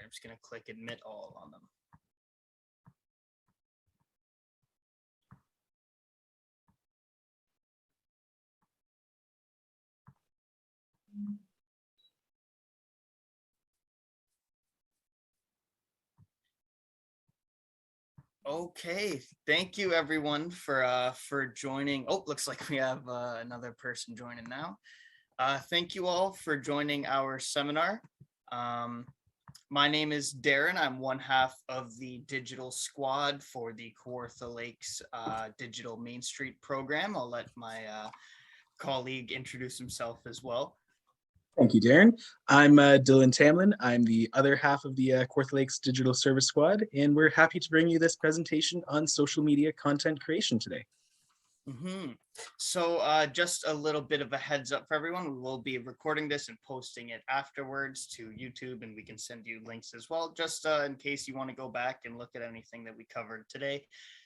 I'm just going to click admit all on them. Okay, thank you everyone for joining. Oh, looks like we have another person joining now. Thank you all for joining our seminar. Um, my name is Darren. I'm one half of the digital squad for the Kawartha Lakes Digital Main Street program. I'll let my colleague introduce himself as well. Thank you, Darren. I'm Dylan Tamlin. I'm the other half of the Kawartha Lakes Digital Service Squad, and we're happy to bring you this presentation on social media content creation today. So just a little bit of a heads up for everyone. We will be recording this and posting it afterwards to YouTube, and we can send you links as well, just in case you want to go back and look at anything that we covered today.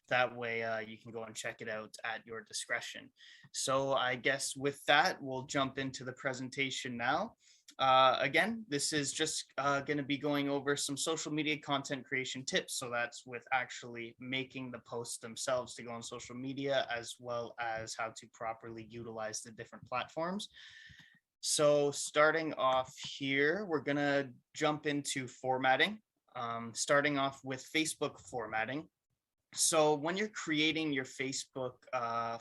That way you can go and check it out at your discretion. So I guess with that, we'll jump into the presentation now. Again, this is just going to be going over some social media content creation tips. So that's with actually making the posts themselves to go on social media, as well as how to properly utilize the different platforms. So starting off here, we're going to jump into formatting, starting off with Facebook formatting. So when you're creating your Facebook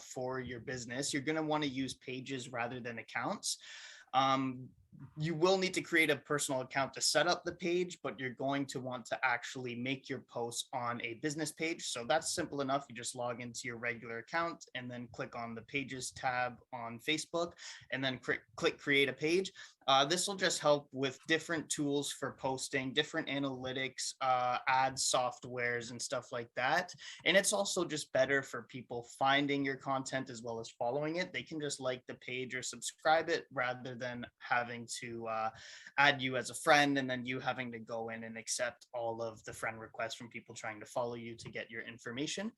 for your business, you're going to want to use pages rather than accounts. You will need to create a personal account to set up the page, but you're going to want to actually make your posts on a business page. So that's simple enough. You just log into your regular account and then click on the pages tab on Facebook and then click create a page. This will just help with different tools for posting, different analytics, ad softwares and stuff like that. And it's also just better for people finding your content as well as following it. They can just like the page or subscribe it rather than having to add you as a friend and then you having to go in and accept all of the friend requests from people trying to follow you to get your information.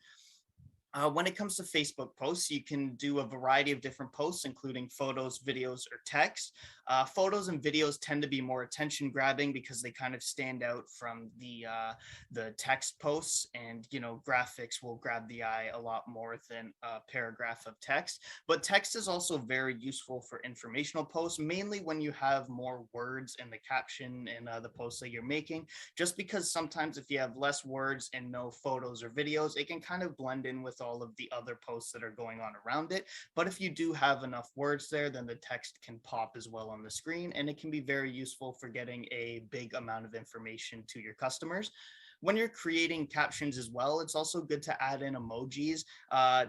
When it comes to Facebook posts, you can do a variety of different posts, including photos, videos, or text. Photos and videos tend to be more attention grabbing because they kind of stand out from the text posts, and graphics will grab the eye a lot more than a paragraph of text. But text is also very useful for informational posts, mainly when you have more words in the caption and the posts that you're making. Just because sometimes if you have less words and no photos or videos, it can kind of blend in with all of the other posts that are going on around it. But if you do have enough words there, then the text can pop as well on the screen, and it can be very useful for getting a big amount of information to your customers. When you're creating captions as well, it's also good to add in emojis,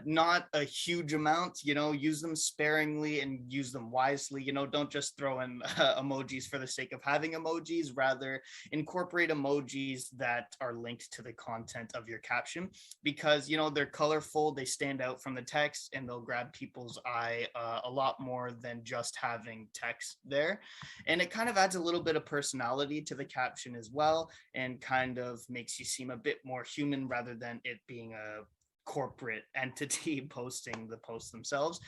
not a huge amount, use them sparingly and use them wisely. Don't just throw in emojis for the sake of having emojis, rather incorporate emojis that are linked to the content of your caption, because they're colorful, they stand out from the text, and they'll grab people's eye a lot more than just having text there. And it kind of adds a little bit of personality to the caption as well, and kind of makes you seem a bit more human rather than it being a corporate entity posting the posts themselves.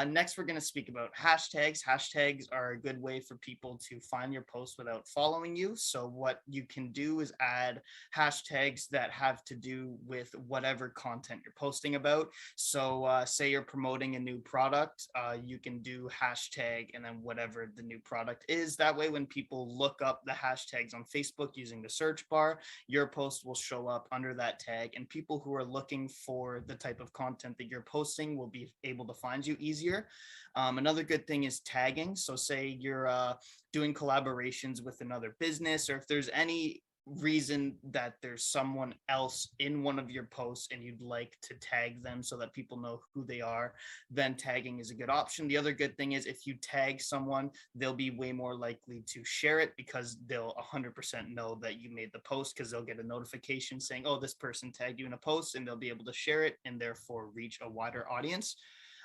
Next, we're going to speak about hashtags. Hashtags are a good way for people to find your post without following you. So what you can do is add hashtags that have to do with whatever content you're posting about. So say you're promoting a new product, you can do hashtag and then whatever the new product is. That way, when people look up the hashtags on Facebook using the search bar, your post will show up under that tag, and people who are looking for the type of content that you're posting will be able to find you easier. Another good thing is tagging. So say you're doing collaborations with another business, or if there's any reason that there's someone else in one of your posts and you'd like to tag them so that people know who they are, then tagging is a good option. The other good thing is if you tag someone, they'll be way more likely to share it, because they'll 100% know that you made the post, because they'll get a notification saying, oh, this person tagged you in a post, and they'll be able to share it and therefore reach a wider audience.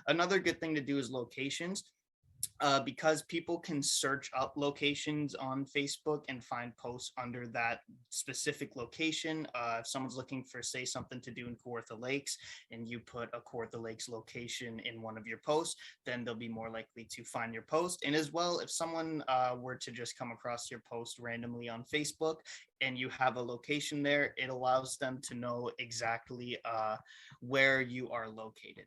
Another good thing to do is locations. because people can search up locations on Facebook and find posts under that specific location. If someone's looking for, say, something to do in Kawartha Lakes, and you put a Kawartha Lakes location in one of your posts, then they'll be more likely to find your post. And as well, if someone were to just come across your post randomly on Facebook and you have a location there, it allows them to know exactly where you are located.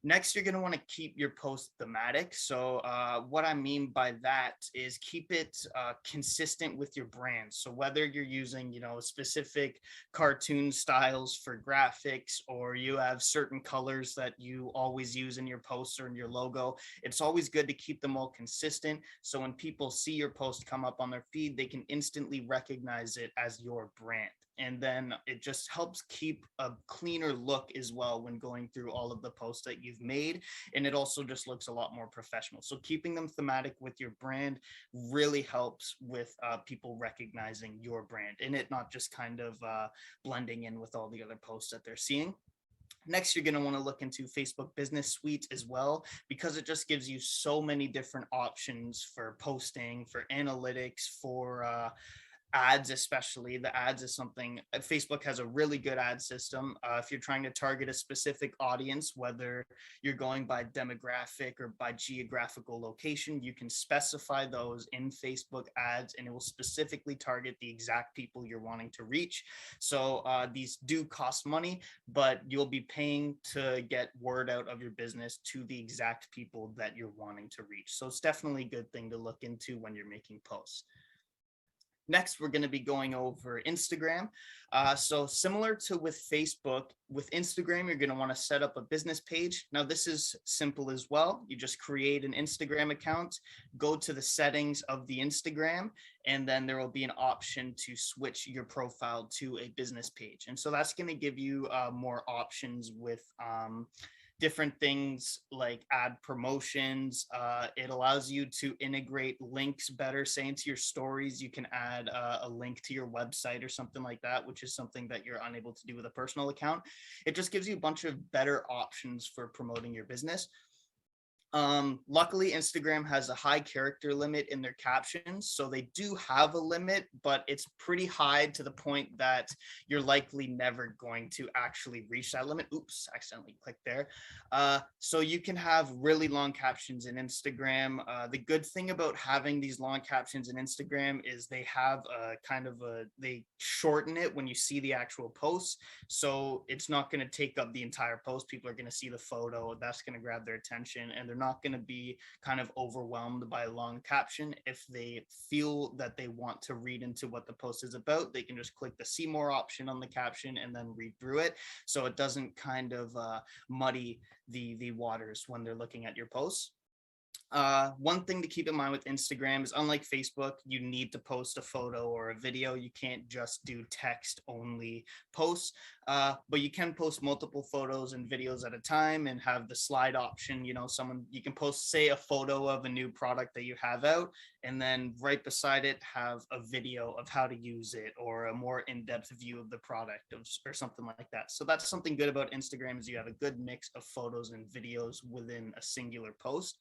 Next, you're going to want to keep your post thematic. So what I mean by that is keep it consistent with your brand. So whether you're using, specific cartoon styles for graphics, or you have certain colors that you always use in your posts or in your logo, it's always good to keep them all consistent. So when people see your post come up on their feed, they can instantly recognize it as your brand. And then it just helps keep a cleaner look as well when going through all of the posts that you've made. And it also just looks a lot more professional. So keeping them thematic with your brand really helps with people recognizing your brand, and it not just kind of blending in with all the other posts that they're seeing. Next, you're going to want to look into Facebook Business Suite as well, because it just gives you so many different options for posting, for analytics, for ads. Especially the ads is something, Facebook has a really good ad system. If you're trying to target a specific audience, whether you're going by demographic or by geographical location, you can specify those in Facebook ads, and it will specifically target the exact people you're wanting to reach. So these do cost money, but you'll be paying to get word out of your business to the exact people that you're wanting to reach. So it's definitely a good thing to look into when you're making posts. Next, we're going to be going over Instagram. So similar to with Facebook, with Instagram, you're going to want to set up a business page. Now, this is simple as well. You just create an Instagram account, go to the settings of the Instagram, and then there will be an option to switch your profile to a business page. And so that's going to give you more options with different things like ad promotions. It allows you to integrate links better. Say into your stories, you can add a link to your website or something like that, which is something that you're unable to do with a personal account. It just gives you a bunch of better options for promoting your business. Luckily, Instagram has a high character limit in their captions. So they do have a limit, but it's pretty high to the point that you're likely never going to actually reach that limit. Oops, accidentally clicked there. So you can have really long captions in Instagram. The good thing about having these long captions in Instagram is they have a kind of they shorten it when you see the actual posts. So it's not going to take up the entire post. People are going to see the photo. That's going to grab their attention, and they're not going to be kind of overwhelmed by a long caption. If they feel that they want to read into what the post is about, they can just click the see more option on the caption and then read through it. So it doesn't kind of muddy the waters when they're looking at your posts. One thing to keep in mind with Instagram is, unlike Facebook, you need to post a photo or a video. You can't just do text only posts, but you can post multiple photos and videos at a time and have the slide option. You can post, say, a photo of a new product that you have out, and then right beside it have a video of how to use it, or a more in-depth view of the product, or something like that. So that's something good about Instagram, is you have a good mix of photos and videos within a singular post.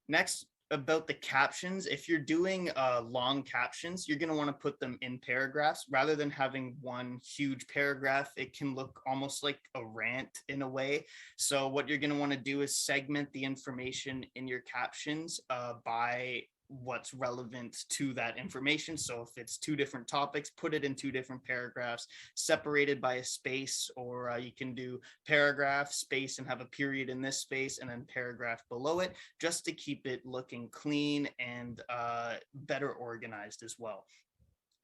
Next, about the captions, if you're doing long captions, you're going to want to put them in paragraphs rather than having one huge paragraph. It can look almost like a rant in a way. So what you're going to want to do is segment the information in your captions by what's relevant to that information. So if it's two different topics, put it in two different paragraphs separated by a space, or you can do paragraph space and have a period in this space and then paragraph below it, just to keep it looking clean and better organized as well.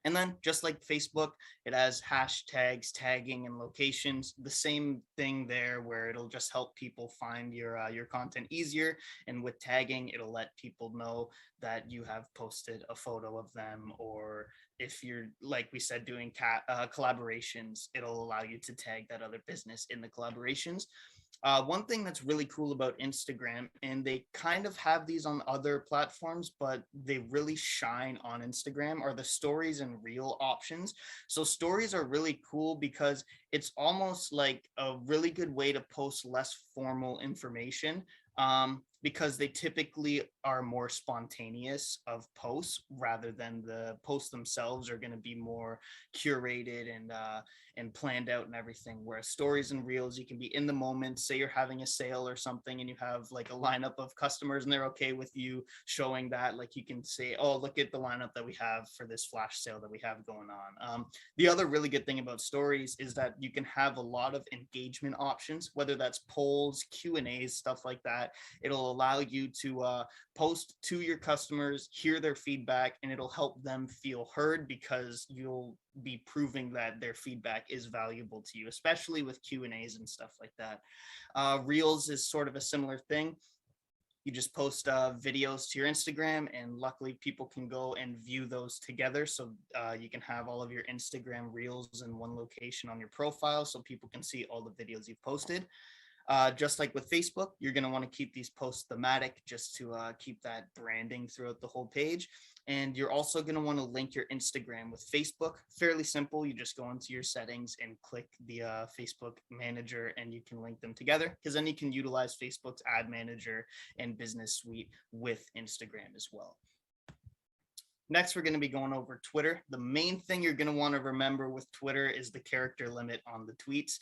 And then, just like Facebook, it has hashtags, tagging, and locations. The same thing there, where it'll just help people find your content easier. And with tagging, it'll let people know that you have posted a photo of them. Or if you're, like we said, doing collaborations, it'll allow you to tag that other business in the collaborations. One thing that's really cool about Instagram, and they kind of have these on other platforms, but they really shine on Instagram, are the stories and reel options. So stories are really cool because it's almost like a really good way to post less formal information. because they typically are more spontaneous of posts rather than the posts themselves are going to be more curated and planned out and everything. Whereas stories and reels, you can be in the moment. Say you're having a sale or something, and you have like a lineup of customers, and they're okay with you showing that. Like you can say, "Oh, look at the lineup that we have for this flash sale that we have going on." The other really good thing about stories is that you can have a lot of engagement options, whether that's polls, Q&As, stuff like that. It'll allow you to post to your customers, hear their feedback, and it'll help them feel heard because you'll be proving that their feedback is valuable to you, especially with Q&As and stuff like that. Reels is sort of a similar thing. You just post videos to your Instagram, and luckily people can go and view those together. So you can have all of your Instagram reels in one location on your profile so people can see all the videos you've posted. Just like with Facebook, you're going to want to keep these posts thematic just to keep that branding throughout the whole page. And you're also going to want to link your Instagram with Facebook. Fairly simple. You just go into your settings and click the Facebook manager, and you can link them together, because then you can utilize Facebook's ad manager and business suite with Instagram as well. Next, we're going to be going over Twitter. The main thing you're going to want to remember with Twitter is the character limit on the tweets.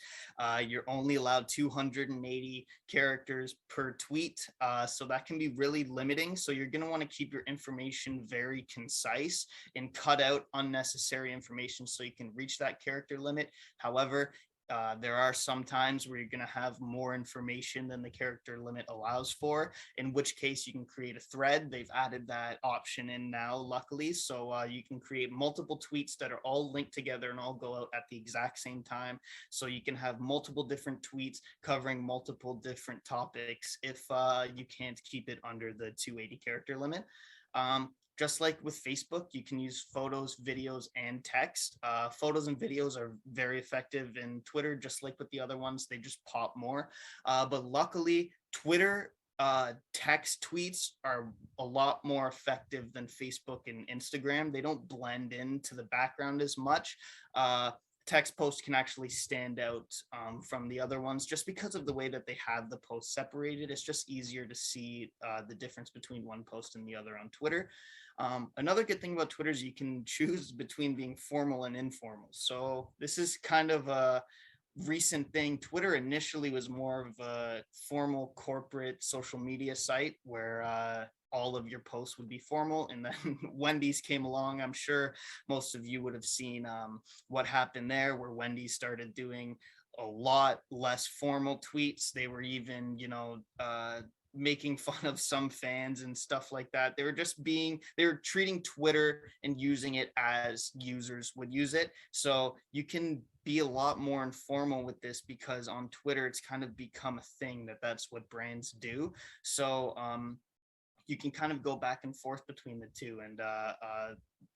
You're only allowed 280 characters per tweet, so that can be really limiting. So you're going to want to keep your information very concise and cut out unnecessary information so you can reach that character limit. However, there are some times where you're going to have more information than the character limit allows for, in which case you can create a thread. They've added that option in now, luckily. So you can create multiple tweets that are all linked together and all go out at the exact same time. So you can have multiple different tweets covering multiple different topics if you can't keep it under the 280 character limit. Just like with Facebook, you can use photos, videos, and text. Photos and videos are very effective in Twitter, just like with the other ones, they just pop more. But luckily, Twitter text tweets are a lot more effective than Facebook and Instagram. They don't blend into the background as much. Text posts can actually stand out from the other ones just because of the way that they have the posts separated. It's just easier to see the difference between one post and the other on Twitter. Another good thing about Twitter is you can choose between being formal and informal. So this is kind of a recent thing. Twitter initially was more of a formal corporate social media site where all of your posts would be formal, and then Wendy's came along. I'm sure most of you would have seen what happened there, where Wendy's started doing a lot less formal tweets. They were even, making fun of some fans and stuff like that. They were treating Twitter and using it as users would use it. So you can be a lot more informal with this, because on Twitter, it's kind of become a thing that's what brands do. So you can kind of go back and forth between the two and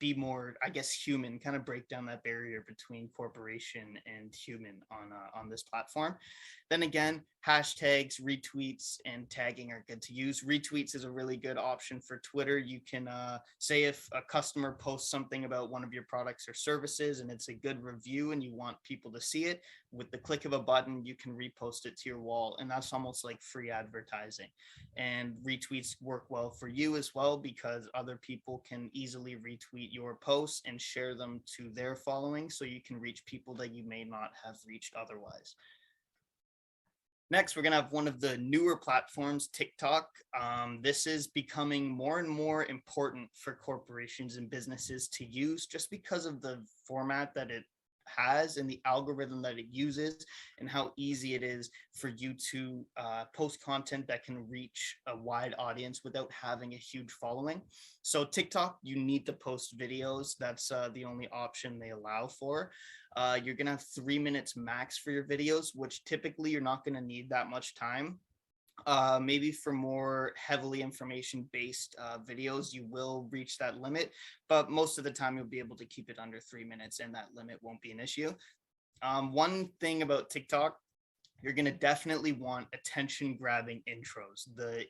be more, I guess, human, kind of break down that barrier between corporation and human on this platform. Then again, hashtags, retweets, and tagging are good to use. Retweets is a really good option for Twitter. You can say if a customer posts something about one of your products or services and it's a good review and you want people to see it, with the click of a button, you can repost it to your wall, and that's almost like free advertising. And retweets work well for you as well, because other people can easily retweet your posts and share them to their following, so you can reach people that you may not have reached otherwise. Next, we're going to have one of the newer platforms, TikTok. This is becoming more and more important for corporations and businesses to use, just because of the format that it has and the algorithm that it uses, and how easy it is for you to post content that can reach a wide audience without having a huge following. So TikTok, you need to post videos. That's the only option they allow for. You're going to have 3 minutes max for your videos, which typically you're not going to need that much time. Maybe for more heavily information-based videos, you will reach that limit, but most of the time you'll be able to keep it under 3 minutes, and that limit won't be an issue. One thing about TikTok, you're going to definitely want attention-grabbing intros. The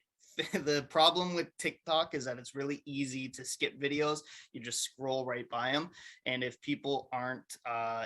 the problem with TikTok is that it's really easy to skip videos. You just scroll right by them. And if people aren't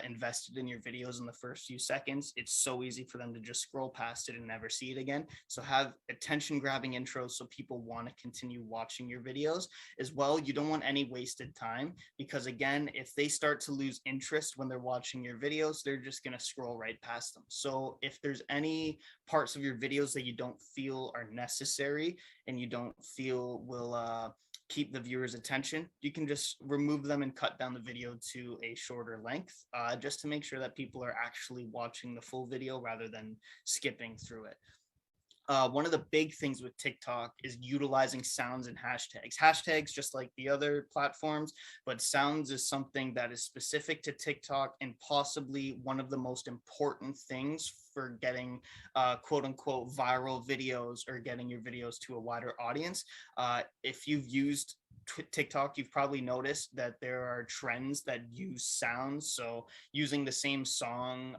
invested in your videos in the first few seconds, it's so easy for them to just scroll past it and never see it again. So have attention grabbing intros so people want to continue watching your videos as well. You don't want any wasted time, because again, if they start to lose interest when they're watching your videos, they're just going to scroll right past them. So if there's any parts of your videos that you don't feel are necessary and you don't feel will keep the viewer's attention, you can just remove them and cut down the video to a shorter length, just to make sure that people are actually watching the full video rather than skipping through it. One of the big things with TikTok is utilizing sounds and hashtags. Hashtags, just like the other platforms, but sounds is something that is specific to TikTok and possibly one of the most important things for getting quote unquote viral videos or getting your videos to a wider audience. If you've used TikTok, you've probably noticed that there are trends that use sounds. So using the same song,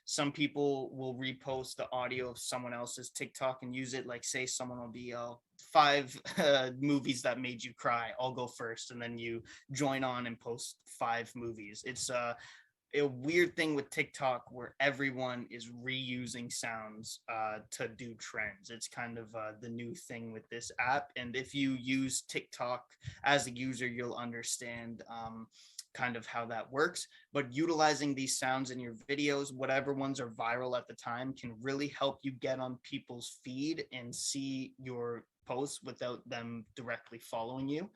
some people will repost the audio of someone else's TikTok and use it. Like, say someone will be 5 movies that made you cry. I'll go first, and then you join on and post 5 movies. It's a weird thing with TikTok where everyone is reusing sounds to do trends. It's kind of the new thing with this app. And if you use TikTok as a user, you'll understand kind of how that works. But utilizing these sounds in your videos, whatever ones are viral at the time, can really help you get on people's feed and see your posts without them directly following you.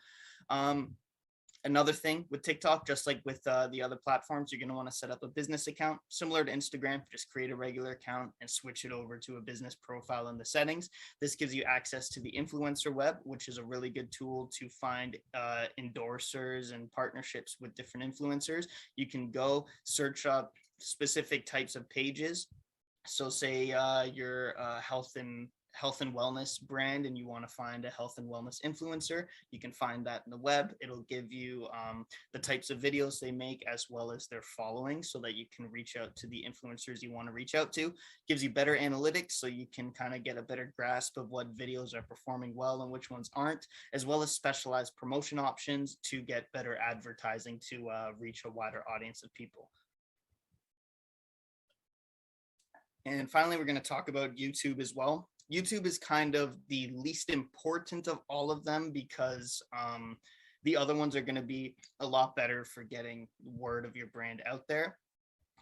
Another thing with TikTok, just like with the other platforms, you're going to want to set up a business account similar to Instagram. Just create a regular account and switch it over to a business profile in the settings. This gives you access to the influencer web, which is a really good tool to find endorsers and partnerships with different influencers. You can go search up specific types of pages. So say you're health and wellness brand and you want to find a health and wellness influencer, you can find that in the web. It'll give you the types of videos they make as well as their following, so that you can reach out to the influencers you want to reach out to. Gives you better analytics, so you can kind of get a better grasp of what videos are performing well and which ones aren't, as well as specialized promotion options to get better advertising to reach a wider audience of people. And finally, we're going to talk about YouTube as well. YouTube is kind of the least important of all of them, because the other ones are going to be a lot better for getting word of your brand out there.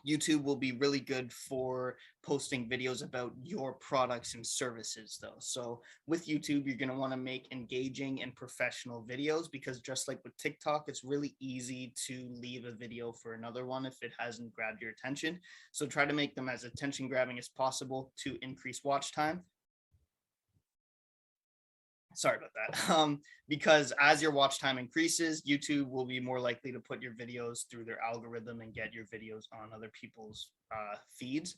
YouTube will be really good for posting videos about your products and services though. So with YouTube, you're going to want to make engaging and professional videos, because just like with TikTok, it's really easy to leave a video for another one if it hasn't grabbed your attention. So try to make them as attention grabbing as possible to increase watch time. Sorry about that. Because as your watch time increases, YouTube will be more likely to put your videos through their algorithm and get your videos on other people's feeds.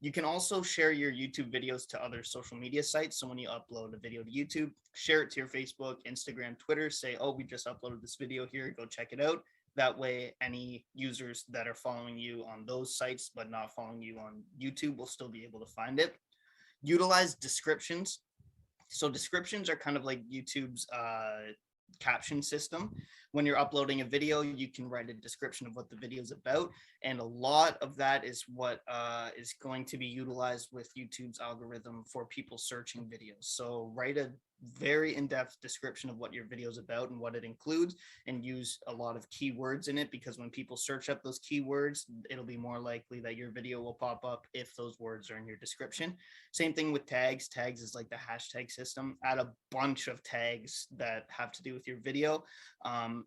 You can also share your YouTube videos to other social media sites. So when you upload a video to YouTube, share it to your Facebook, Instagram, Twitter, say, oh, we just uploaded this video here, go check it out. That way, any users that are following you on those sites but not following you on YouTube will still be able to find it. Utilize descriptions. So descriptions are kind of like YouTube's caption system. When you're uploading a video, you can write a description of what the video is about. And a lot of that is what is going to be utilized with YouTube's algorithm for people searching videos. So write a very in-depth description of what your video is about and what it includes, and use a lot of keywords in it, because when people search up those keywords, it'll be more likely that your video will pop up if those words are in your description. Same thing with tags. Tags is like the hashtag system. Add a bunch of tags that have to do with your video,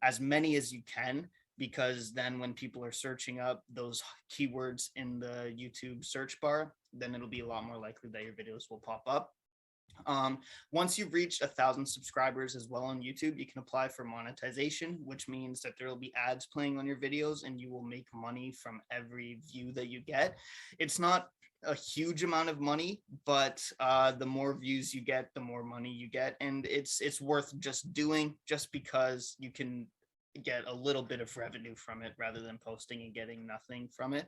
as many as you can, because then when people are searching up those keywords in the YouTube search bar, then it'll be a lot more likely that your videos will pop up. Once you've reached 1,000 subscribers as well on YouTube, you can apply for monetization, which means that there will be ads playing on your videos and you will make money from every view that you get. It's not a huge amount of money, but the more views you get, the more money you get. And it's worth just doing, just because you can get a little bit of revenue from it rather than posting and getting nothing from it.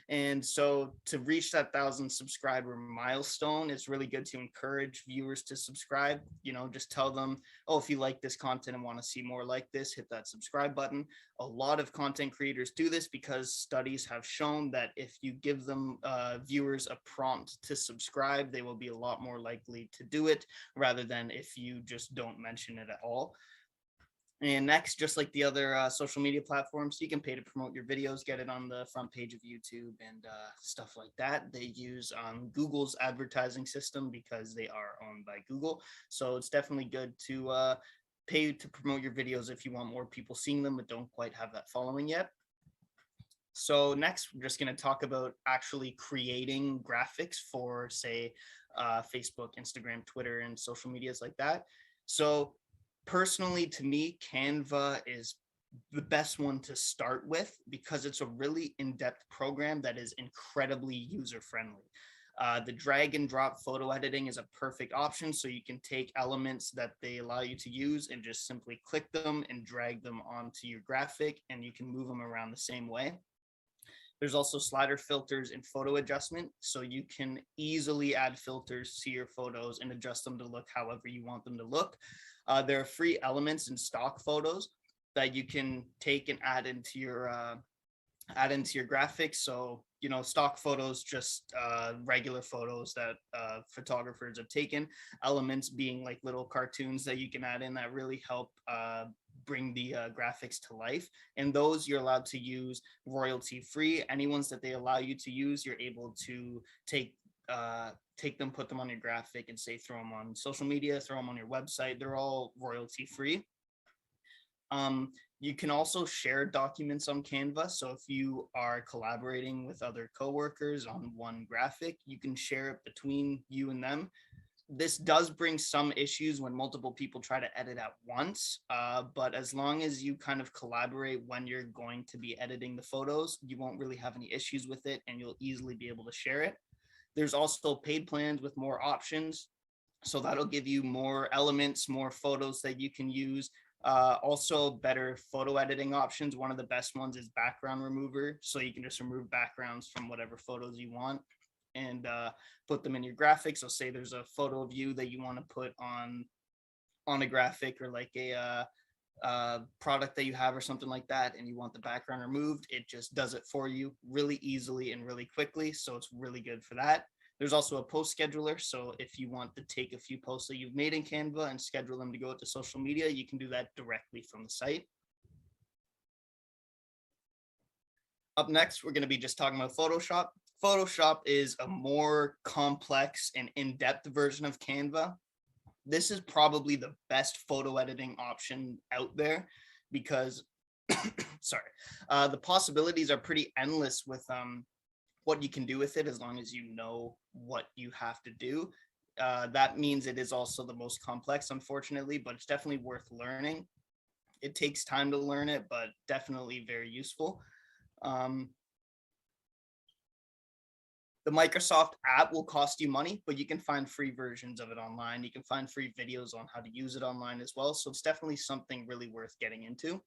And so to reach that 1,000 subscriber milestone, it's really good to encourage viewers to subscribe. You know, just tell them, oh, if you like this content and want to see more like this, hit that subscribe button. A lot of content creators do this because studies have shown that if you give them viewers a prompt to subscribe, they will be a lot more likely to do it rather than if you just don't mention it at all. And next, just like the other social media platforms, you can pay to promote your videos, get it on the front page of YouTube and stuff like that. They use Google's advertising system because they are owned by Google. So it's definitely good to pay to promote your videos if you want more people seeing them but don't quite have that following yet. So next, we're just going to talk about actually creating graphics for, say, Facebook, Instagram, Twitter, and social medias like that. So personally, to me, Canva is the best one to start with because it's a really in-depth program that is incredibly user-friendly. The drag and drop photo editing is a perfect option. So you can take elements that they allow you to use and just simply click them and drag them onto your graphic, and you can move them around the same way. There's also slider filters and photo adjustment. So you can easily add filters to your photos and adjust them to look however you want them to look. There are free elements in stock photos that you can take and add into your graphics. So, you know, stock photos, just regular photos that photographers have taken, elements being like little cartoons that you can add in that really help bring the graphics to life. And those you're allowed to use royalty free. Any ones that they allow you to use, you're able to take them, put them on your graphic, and say throw them on social media, throw them on your website. They're all royalty free. You can also share documents on Canva. So if you are collaborating with other coworkers on one graphic, you can share it between you and them. This does bring some issues when multiple people try to edit at once, but as long as you kind of collaborate when you're going to be editing the photos, you won't really have any issues with it, and you'll easily be able to share it. There's also paid plans with more options, so that'll give you more elements, more photos that you can use. Also better photo editing options. One of the best ones is background remover, so you can just remove backgrounds from whatever photos you want and put them in your graphics. So say there's a photo of you that you want to put on a graphic, or like a product that you have or something like that, and you want the background removed, it just does it for you really easily and really quickly. So it's really good for that. There's also a post scheduler. So if you want to take a few posts that you've made in Canva and schedule them to go to social media, you can do that directly from the site. Up next, we're going to be just talking about Photoshop. Photoshop is a more complex and in-depth version of Canva. This is probably the best photo editing option out there because, the possibilities are pretty endless with what you can do with it as long as you know what you have to do. That means it is also the most complex, unfortunately, but it's definitely worth learning. It takes time to learn it, but definitely very useful. The Microsoft app will cost you money, but you can find free versions of it online. You can find free videos on how to use it online as well. So it's definitely something really worth getting into.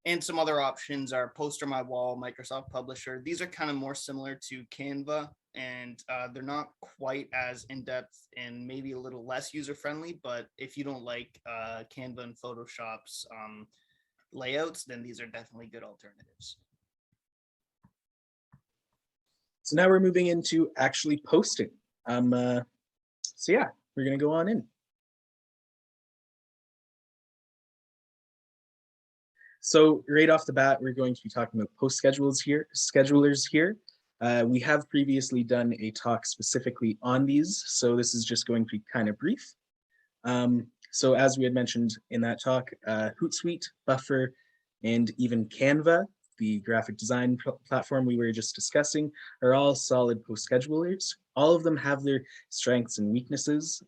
And some other options are Poster My Wall, Microsoft Publisher. These are kind of more similar to Canva, and they're not quite as in-depth and maybe a little less user-friendly. But if you don't like Canva and Photoshop's layouts, then these are definitely good alternatives. So now we're moving into actually posting. So yeah, we're gonna go on in. So right off the bat, we're going to be talking about post schedulers here. We have previously done a talk specifically on these, so this is just going to be kind of brief. So as we had mentioned in that talk, Hootsuite, Buffer, and even Canva, the graphic design platform we were just discussing, are all solid post schedulers. All of them have their strengths and weaknesses,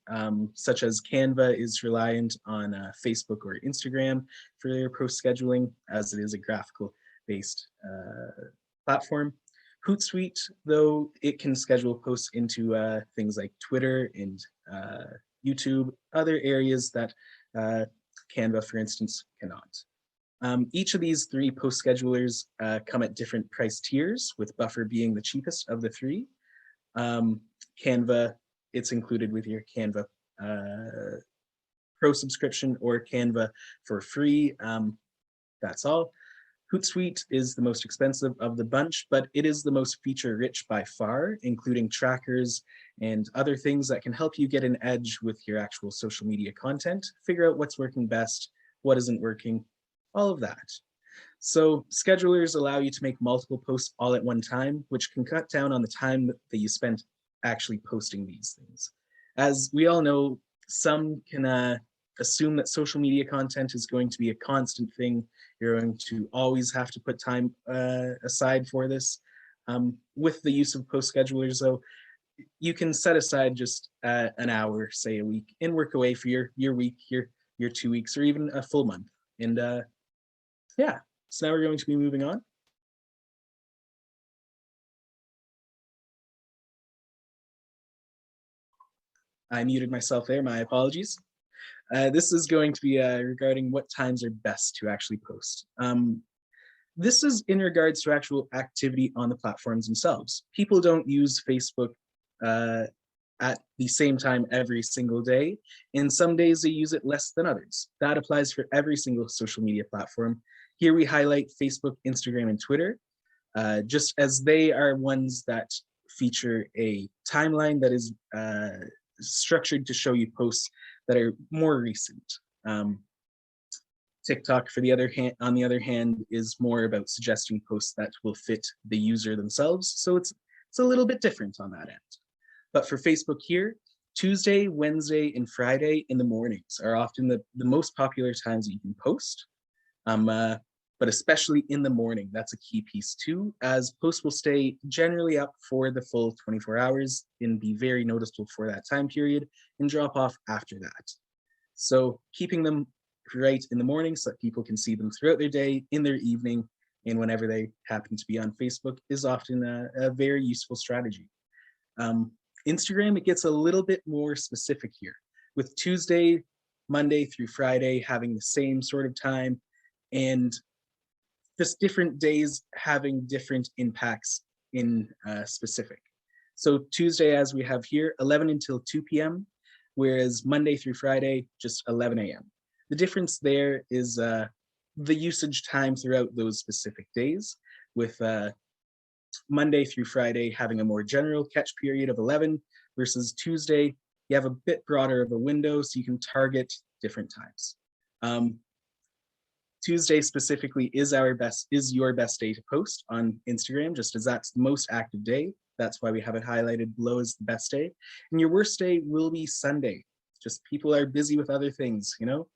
such as Canva is reliant on Facebook or Instagram for their post scheduling, as it is a graphical based platform. Hootsuite, though, it can schedule posts into things like Twitter and YouTube, other areas that Canva, for instance, cannot. Each of these three post schedulers come at different price tiers, with Buffer being the cheapest of the three. Canva, it's included with your Canva Pro subscription or Canva for free. That's all. Hootsuite is the most expensive of the bunch, but it is the most feature rich by far, including trackers and other things that can help you get an edge with your actual social media content, figure out what's working best, what isn't working, all of that. So schedulers allow you to make multiple posts all at one time, which can cut down on the time that you spend actually posting these things. As we all know, some can assume that social media content is going to be a constant thing. You're going to always have to put time aside for this. With the use of post schedulers, though, you can set aside just an hour, say a week, and work away for your week, your 2 weeks, or even a full month. And yeah, so now we're going to be moving on. I muted myself there, my apologies. This is going to be regarding what times are best to actually post. This is in regards to actual activity on the platforms themselves. People don't use Facebook at the same time every single day, and some days they use it less than others. That applies for every single social media platform. Here we highlight Facebook, Instagram, and Twitter, just as they are ones that feature a timeline that is structured to show you posts that are more recent. TikTok, on the other hand, is more about suggesting posts that will fit the user themselves. So it's a little bit different on that end. But for Facebook here, Tuesday, Wednesday, and Friday in the mornings are often the most popular times that you can post. But especially in the morning, that's a key piece too, as posts will stay generally up for the full 24 hours and be very noticeable for that time period and drop off after that. So keeping them right in the morning so that people can see them throughout their day, in their evening, and whenever they happen to be on Facebook is often a very useful strategy. Instagram, it gets a little bit more specific here, with Tuesday, Monday through Friday having the same sort of time, and just different days having different impacts in specific. So Tuesday, as we have here, 11 until 2 p.m., whereas Monday through Friday, just 11 a.m. The difference there is the usage time throughout those specific days, with Monday through Friday having a more general catch period of 11 versus Tuesday, you have a bit broader of a window so you can target different times. Tuesday specifically is your best day to post on Instagram, just as that's the most active day. That's why we have it highlighted below as the best day. And your worst day will be Sunday. Just people are busy with other things, So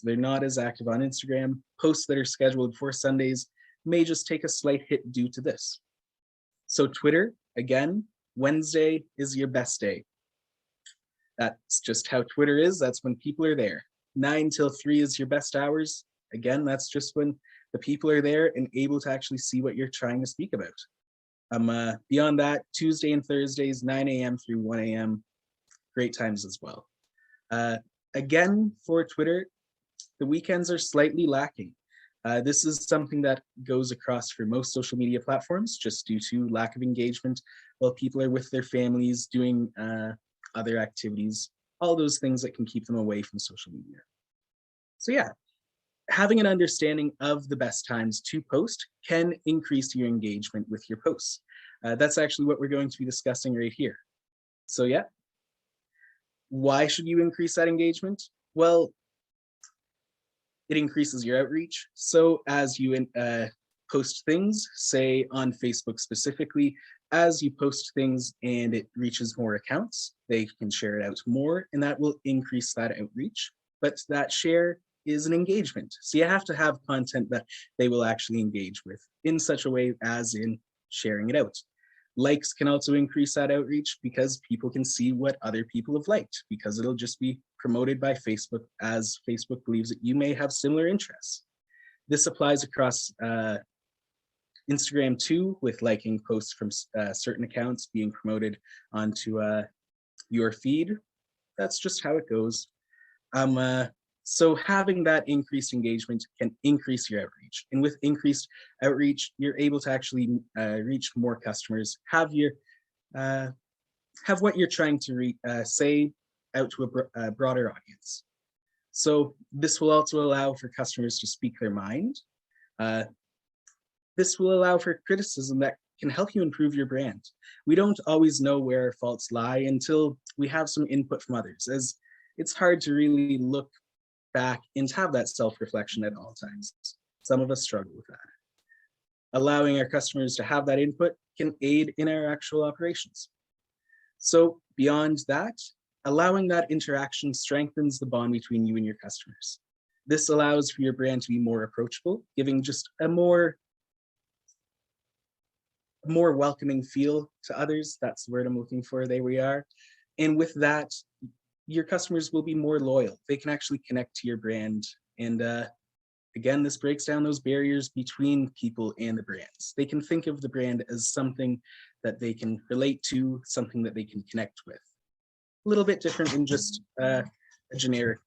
they're not as active on Instagram. Posts that are scheduled for Sundays may just take a slight hit due to this. So Twitter, again, Wednesday is your best day. That's just how Twitter is. That's when people are there. 9 till 3 is your best hours. Again, that's just when the people are there and able to actually see what you're trying to speak about. Beyond that, Tuesday and Thursdays, 9 a.m. through 1 a.m., great times as well. Again, for Twitter, the weekends are slightly lacking. This is something that goes across for most social media platforms, just due to lack of engagement while people are with their families, doing other activities, all those things that can keep them away from social media. So yeah, having an understanding of the best times to post can increase your engagement with your posts. That's actually what we're going to be discussing right here. So yeah, why should you increase that engagement? Well, it increases your outreach. So as you post things, say on Facebook specifically, as you post things and it reaches more accounts, they can share it out more, and that will increase that outreach. But that share is an engagement. So you have to have content that they will actually engage with in such a way as in sharing it out. Likes can also increase that outreach because people can see what other people have liked, because it'll just be promoted by Facebook as Facebook believes that you may have similar interests. This applies across Instagram too, with liking posts from certain accounts being promoted onto your feed. That's just how it goes. So having that increased engagement can increase your outreach. And with increased outreach, you're able to actually reach more customers, have what you're trying to say out to a broader audience. So this will also allow for customers to speak their mind. This will allow for criticism that can help you improve your brand. We don't always know where our faults lie until we have some input from others, as it's hard to really look back and have that self-reflection at all times. Some of us struggle with that. Allowing our customers to have that input can aid in our actual operations. So beyond that, allowing that interaction strengthens the bond between you and your customers. This allows for your brand to be more approachable, giving just a more welcoming feel to others. That's the word I'm looking for. There we are. And with that, your customers will be more loyal. They can actually connect to your brand. And again, this breaks down those barriers between people and the brands. They can think of the brand as something that they can relate to, something that they can connect with. A little bit different than just a generic.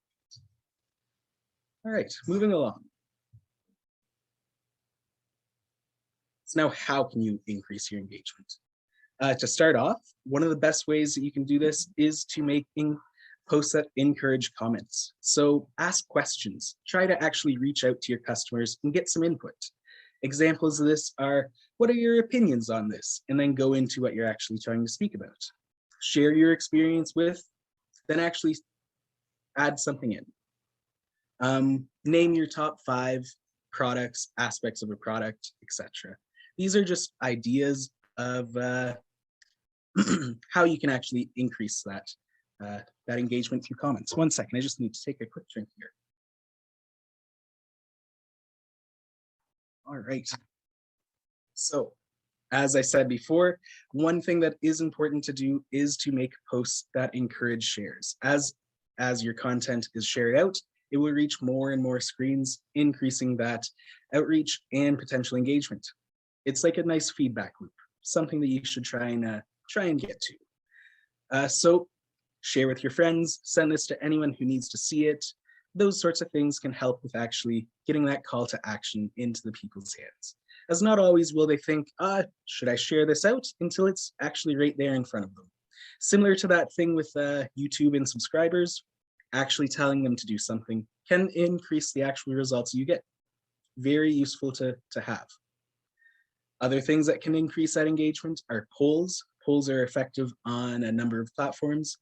All right, moving along. So now, how can you increase your engagement? To start off, one of the best ways that you can do this is to make posts that encourage comments. So ask questions, try to actually reach out to your customers and get some input. Examples of this are, what are your opinions on this? And then go into what you're actually trying to speak about. Share your experience with, then actually add something in. Name your top 5 products, aspects of a product, etc. These are just ideas of how you can actually increase that engagement through comments. One second, I just need to take a quick drink here. All right. So, as I said before, one thing that is important to do is to make posts that encourage shares. As your content is shared out, it will reach more and more screens, increasing that outreach and potential engagement. It's like a nice feedback loop, something that you should try and get to. So share with your friends, send this to anyone who needs to see it. Those sorts of things can help with actually getting that call to action into the people's hands. As not always will they think, should I share this out, until it's actually right there in front of them. Similar to that thing with YouTube and subscribers, actually telling them to do something can increase the actual results you get. Very useful to have. Other things that can increase that engagement are polls. Polls are effective on a number of platforms.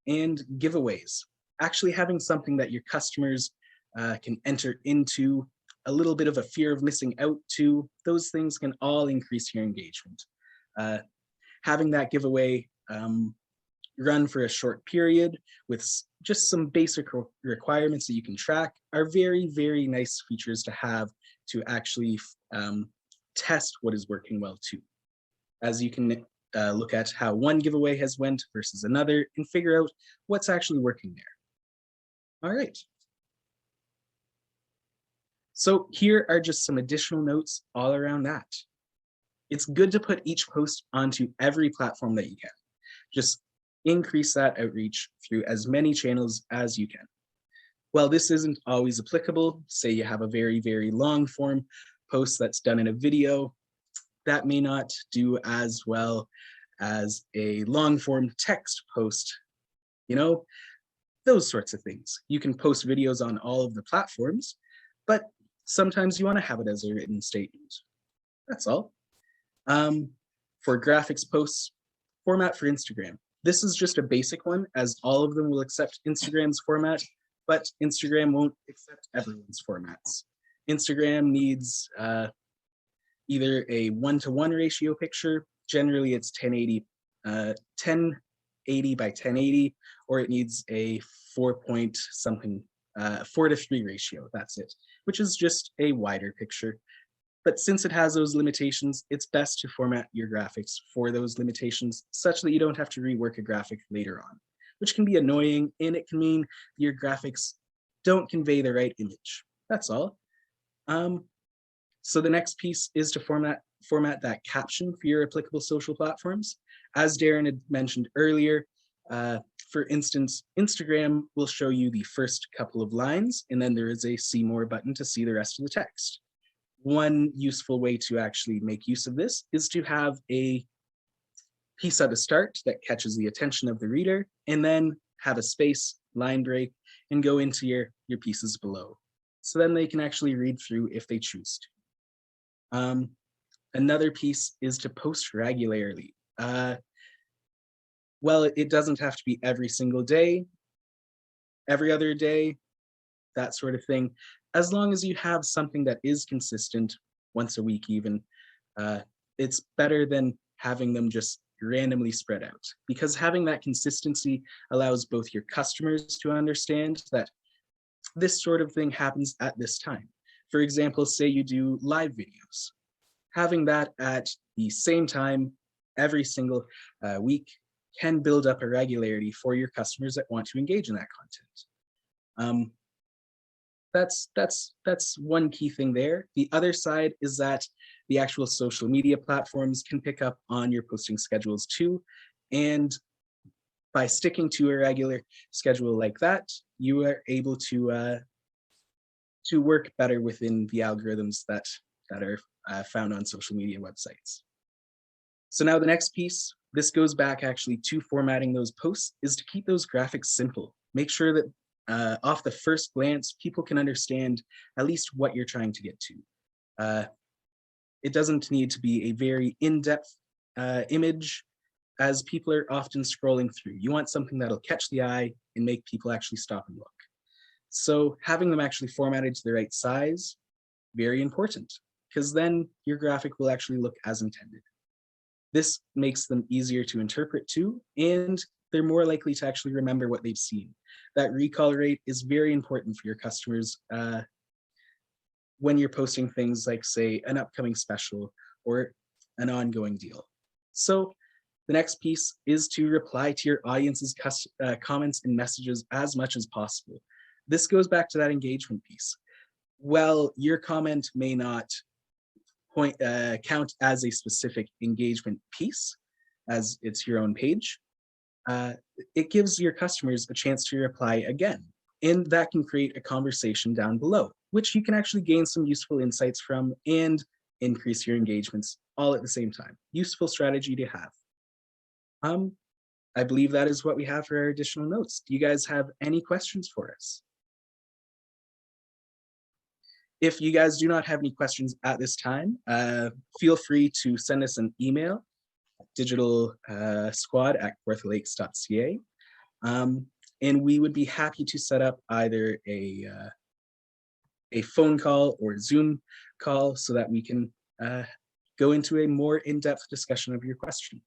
And giveaways. Actually having something that your customers can enter into, a little bit of a fear of missing out to, those things can all increase your engagement. Having that giveaway run for a short period with just some basic requirements that you can track are very, very nice features to have to actually test what is working well too. As you can look at how one giveaway has went versus another and figure out what's actually working there. All right. So here are just some additional notes all around that. It's good to put each post onto every platform that you can. Just increase that outreach through as many channels as you can. While this isn't always applicable, say you have a very, very long form post that's done in a video, that may not do as well as a long form text post, those sorts of things. You can post videos on all of the platforms, but sometimes you want to have it as a written statement. That's all. For graphics posts, format for Instagram. This is just a basic one, as all of them will accept Instagram's format, but Instagram won't accept everyone's formats. Instagram needs either a 1:1 ratio picture, generally it's 1080 by 1080, or it needs a 4:3 ratio, that's it, which is just a wider picture. But since it has those limitations, it's best to format your graphics for those limitations such that you don't have to rework a graphic later on, which can be annoying, and it can mean your graphics don't convey the right image. That's all. So the next piece is to format that caption for your applicable social platforms. As Darren had mentioned earlier, For instance, Instagram will show you the first couple of lines, and then there is a see more button to see the rest of the text. One useful way to actually make use of this is to have a piece at the start that catches the attention of the reader, and then have a space, line break, and go into your pieces below. So then they can actually read through if they choose to. Another piece is to post regularly. Well, it doesn't have to be every single day, every other day, that sort of thing. As long as you have something that is consistent, once a week even, it's better than having them just randomly spread out, because having that consistency allows both your customers to understand that this sort of thing happens at this time. For example, say you do live videos. Having that at the same time every single week can build up a regularity for your customers that want to engage in that content. That's one key thing there. The other side is that the actual social media platforms can pick up on your posting schedules too. And by sticking to a regular schedule like that, you are able to work better within the algorithms that are found on social media websites. So now the next piece, this goes back actually to formatting those posts, is to keep those graphics simple. Make sure that off the first glance, people can understand at least what you're trying to get to. It doesn't need to be a very in-depth image, as people are often scrolling through. You want something that'll catch the eye and make people actually stop and look. So having them actually formatted to the right size, very important, because then your graphic will actually look as intended. This makes them easier to interpret too, and they're more likely to actually remember what they've seen. That recall rate is very important for your customers when you're posting things like, say, an upcoming special or an ongoing deal. So the next piece is to reply to your audience's comments and messages as much as possible. This goes back to that engagement piece. Well, your comment may not count as a specific engagement piece, as it's your own page. It gives your customers a chance to reply again, and that can create a conversation down below, which you can actually gain some useful insights from and increase your engagements all at the same time. Useful strategy to have. I believe that is what we have for our additional notes. Do you guys have any questions for us? If you guys do not have any questions at this time, feel free to send us an email, digitalsquad@kawarthalakes.ca. And we would be happy to set up either a phone call or Zoom call so that we can go into a more in-depth discussion of your question.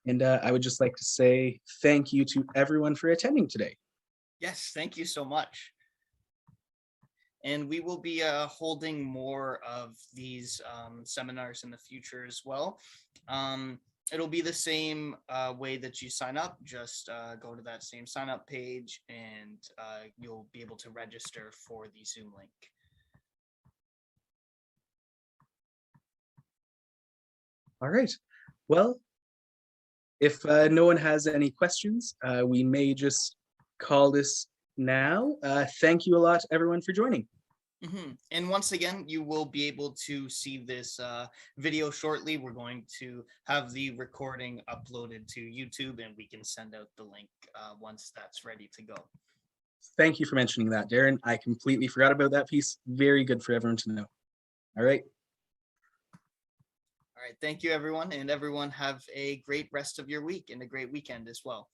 And I would just like to say thank you to everyone for attending today. Yes, thank you so much. And we will be holding more of these seminars in the future as well. It'll be the same way that you sign up. Just go to that same sign up page and you'll be able to register for the Zoom link. All right. Well, if no one has any questions, we may just call this now. Thank you a lot, everyone, for joining. And once again, you will be able to see this video shortly. We're going to have the recording uploaded to YouTube, and we can send out the link once that's ready to go. Thank you for mentioning that, Darren. I completely forgot about that piece. Very good for everyone to know. All right. All right. Thank you, everyone. And everyone have a great rest of your week and a great weekend as well.